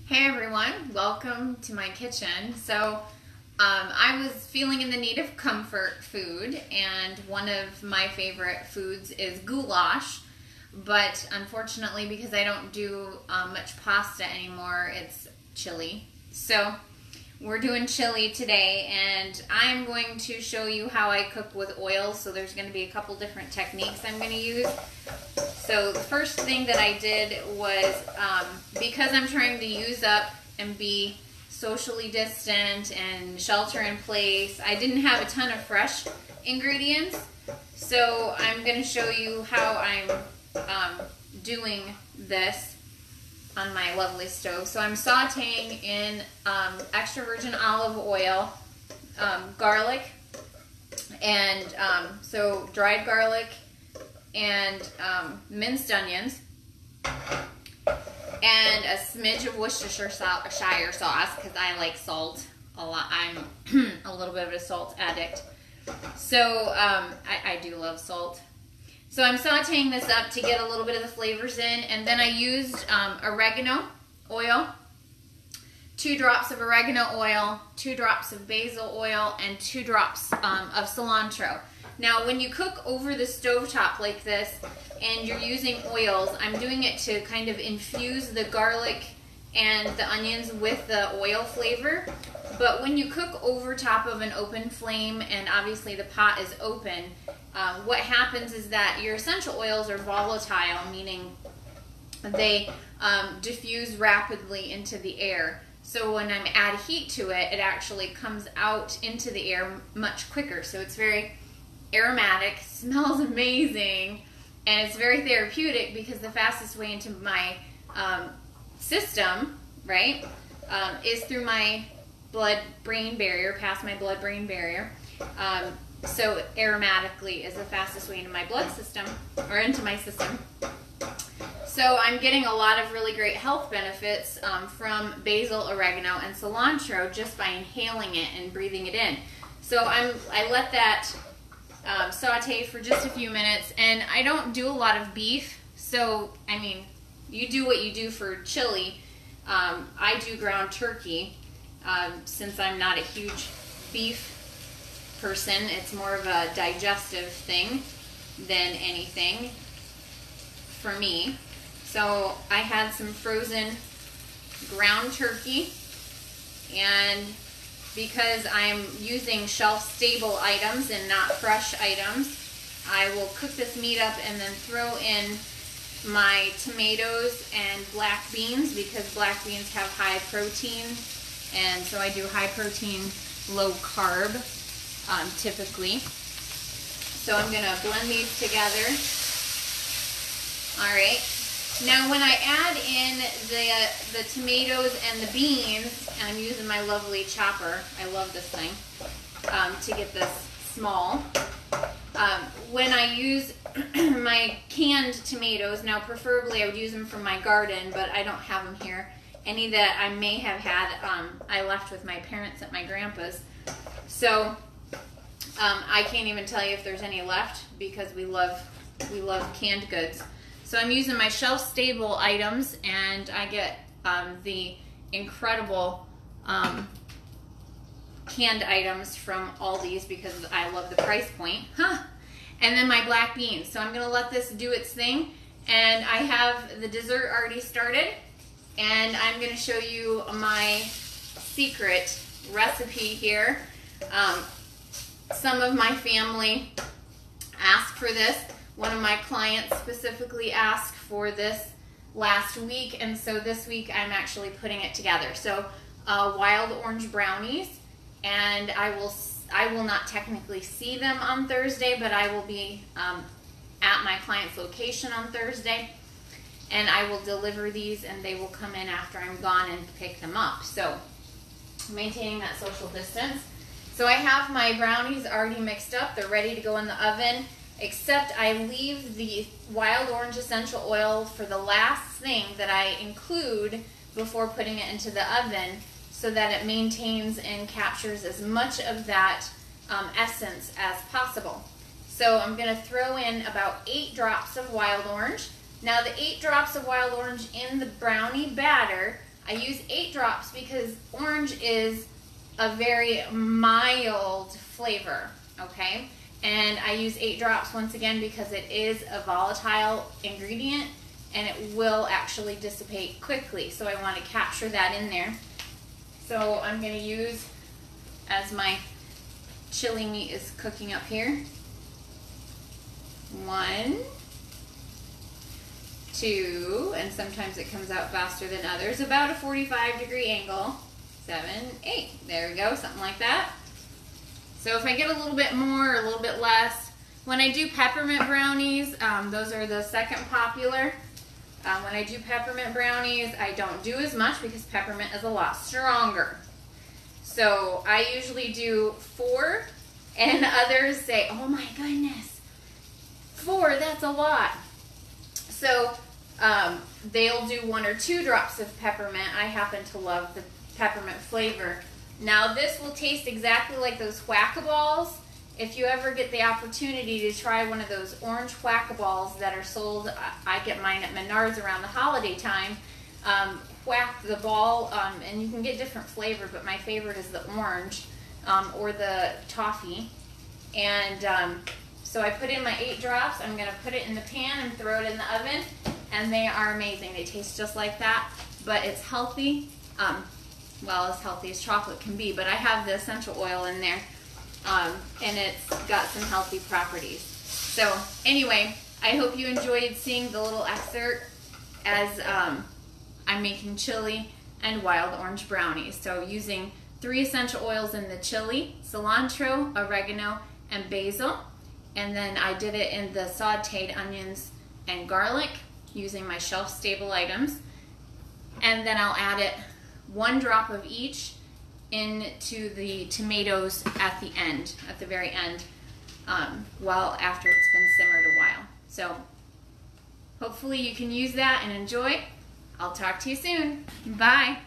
Hey everyone, welcome to my kitchen. I was feeling in the need of comfort food, and one of my favorite foods is goulash, but unfortunately because I don't do much pasta anymore, it's chili. So we're doing chili today, and I'm going to show you how I cook with oil. So there's going to be a couple different techniques I'm going to use. So the first thing that I did was, because I'm trying to use up and be socially distant and shelter in place, I didn't have a ton of fresh ingredients. So I'm going to show you how I'm doing this on my lovely stove. So I'm sauteing in extra virgin olive oil, garlic, and so dried garlic and minced onions, and a smidge of Worcestershire sauce because I like salt a lot. I'm a little bit of a salt addict. So I do love salt. So I'm sauteing this up to get a little bit of the flavors in, and then I used oregano oil, 2 drops of oregano oil, 2 drops of basil oil, and 2 drops of cilantro. Now when you cook over the stovetop like this and you're using oils, I'm doing it to kind of infuse the garlic and the onions with the oil flavor. But when you cook over top of an open flame, and obviously the pot is open, what happens is that your essential oils are volatile, meaning they diffuse rapidly into the air. So when I add heat to it, it actually comes out into the air much quicker. So it's very aromatic, smells amazing, and it's very therapeutic because the fastest way into my system, right, is through my blood-brain barrier, past my blood-brain barrier. So aromatically is the fastest way into my blood system, or into my system. So I'm getting a lot of really great health benefits from basil, oregano, and cilantro just by inhaling it and breathing it in. So I let that saute for just a few minutes, and I don't do a lot of beef. So I mean, you do what you do for chili. I do ground turkey. Since I'm not a huge beef person, it's more of a digestive thing than anything for me. So I had some frozen ground turkey, and because I'm using shelf-stable items and not fresh items, I will cook this meat up and then throw in my tomatoes and black beans, because black beans have high protein. And so I do high protein, low carb, typically. So I'm gonna blend these together. All right. Now when I add in the tomatoes and the beans, and I'm using my lovely chopper, I love this thing, to get this small. When I use my canned tomatoes, now preferably I would use them from my garden, but I don't have them here. Any that I may have had, I left with my parents at my grandpa's. So I can't even tell you if there's any left, because we love canned goods. So I'm using my shelf-stable items, and I get the incredible canned items from Aldi's because I love the price point. And then my black beans. So I'm going to let this do its thing, and I have the dessert already started. And I'm going to show you my secret recipe here. Some of my family asked for this. One of my clients specifically asked for this last week, and so this week I'm actually putting it together. So wild orange brownies, and I will not technically see them on Thursday, but I will be at my client's location on Thursday. And I will deliver these, and they will come in after I'm gone and pick them up. So maintaining that social distance. So I have my brownies already mixed up. They're ready to go in the oven, except I leave the wild orange essential oil for the last thing that I include before putting it into the oven, so that it maintains and captures as much of that essence as possible. So I'm going to throw in about 8 drops of wild orange. Now the 8 drops of wild orange in the brownie batter, I use 8 drops because orange is a very mild flavor, okay? And I use 8 drops once again because it is a volatile ingredient and it will actually dissipate quickly. So I want to capture that in there. So I'm going to use, as my chili meat is cooking up here, 1, 2, and sometimes it comes out faster than others, about a 45-degree angle, 7, 8. There we go, something like that. So if I get a little bit more or a little bit less, when I do peppermint brownies, those are the second popular. When I do peppermint brownies, I don't do as much because peppermint is a lot stronger. So I usually do 4, and others say, oh my goodness, 4, that's a lot. So they'll do 1 or 2 drops of peppermint. I happen to love the peppermint flavor. Now this will taste exactly like those whack-a-balls. If you ever get the opportunity to try one of those orange whack-a-balls that are sold, I get mine at Menards around the holiday time, whack the ball, and you can get different flavor, but my favorite is the orange or the toffee. And so I put in my 8 drops. I'm going to put it in the pan and throw it in the oven, and they are amazing. They taste just like that, but it's healthy. Well, as healthy as chocolate can be, but I have the essential oil in there, and it's got some healthy properties. So anyway, I hope you enjoyed seeing the little excerpt as I'm making chili and wild orange brownies. So using 3 essential oils in the chili, cilantro, oregano, and basil. And then I did it in the sauteed onions and garlic using my shelf-stable items. And then I'll add it 1 drop of each into the tomatoes at the end, at the very end, well after it's been simmered a while. So hopefully you can use that and enjoy. I'll talk to you soon. Bye.